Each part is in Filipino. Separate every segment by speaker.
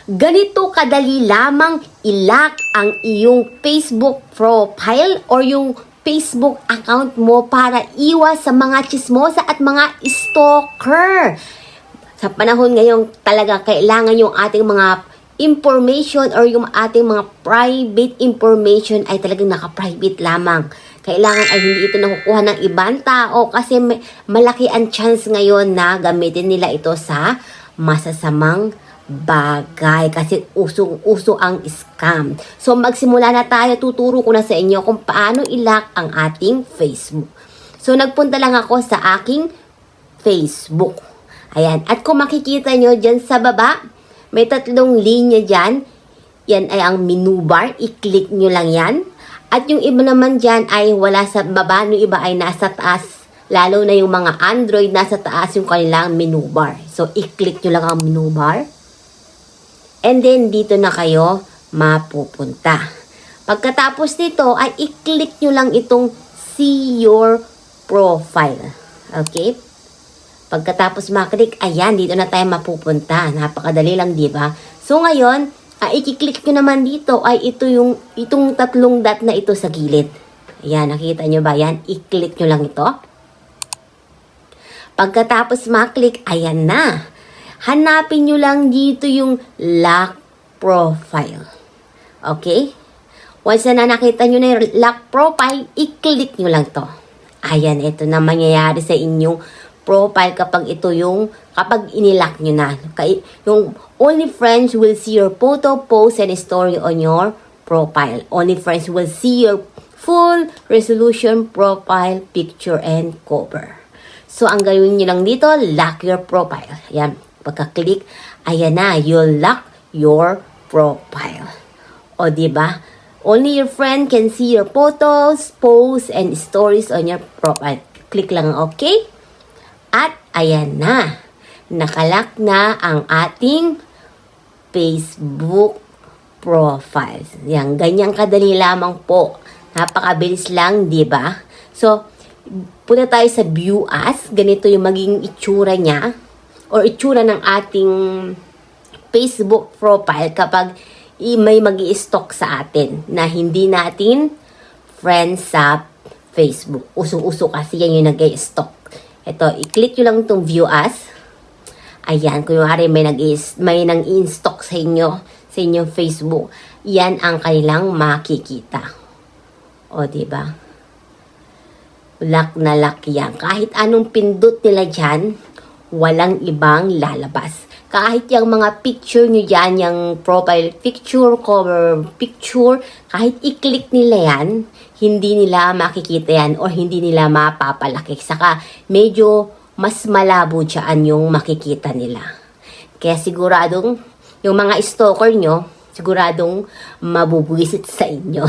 Speaker 1: Ganito kadali lamang i-lock ang iyong Facebook profile or yung Facebook account mo para iwas sa mga chismosa at mga stalker. Sa panahon ngayon talaga kailangan yung ating mga information or yung ating mga private information ay talagang naka-private lamang. Kailangan ay hindi ito nakukuha ng ibang tao kasi malaki ang chance ngayon na gamitin nila ito sa masasamang bagay kasi usong-uso ang scam. So magsimula na tayo, tuturo ko na sa inyo kung paano i-lock ang ating Facebook. So nagpunta lang ako sa aking Facebook. Ayan, at kung makikita nyo dyan sa baba, may 3 linya dyan. Yan ay ang menu bar, i-click nyo lang yan. At yung iba naman dyan ay wala sa baba, yung iba ay nasa taas. Lalo na yung mga Android, nasa taas yung kanilang menu bar. So i-click nyo lang ang menu bar. And then, dito na kayo mapupunta. Pagkatapos nito, ay i-click nyo lang itong see your profile. Okay? Pagkatapos maklik, ayan, dito na tayo mapupunta. Napakadali lang, di ba? So, ngayon, i-click nyo naman dito, ay itong 3 dot na ito sa gilid. Ayan, nakita nyo ba yan? I-click nyo lang ito. Pagkatapos maklik, ayan na. Hanapin nyo lang dito yung lock profile. Okay? Once na nakita nyo na yung lock profile, i-click nyo lang to. Ayan, ito na mangyayari sa inyong profile kapag inilock nyo na. Yung only friends will see your photo, post, and story on your profile. Only friends will see your full resolution profile, picture, and cover. So, ang gawin nyo lang dito, lock your profile. Ayan. Pagka-click, ayan na, you'll lock your profile. O, diba? Only your friend can see your photos, posts, and stories on your profile. Click lang, okay? At, ayan na. Nakalock na ang ating Facebook profile. Yan, ganyang kadali lamang po. Napakabilis lang, diba? So, punta tayo sa view as. Ganito yung magiging itsura niya or itsura ng ating Facebook profile kapag may mag-i-stalk sa atin na hindi natin friends sa Facebook. Usong-uso kasi yan yung nag-i-stalk. Ito, i-click nyo lang itong view as. Ayan, kunwari may nang-i-stalk sa inyong Facebook. Yan ang kanilang makikita. O, diba? Lock na lock yan. Kahit anong pindot nila dyan, walang ibang lalabas. Kahit yung mga picture nyo dyan, yung profile picture, cover picture, kahit i-click nila yan, hindi nila makikita yan or hindi nila mapapalaki. Saka medyo mas malabo dyan yung makikita nila. Kaya siguradong yung mga stalker nyo, siguradong mabubwisit sa inyo.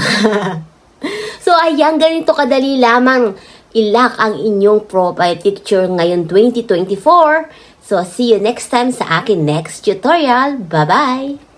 Speaker 1: So ayan, ganito kadali lamang i-lock ang inyong profile picture ngayon 2024. So, see you next time sa akin next tutorial. Bye-bye!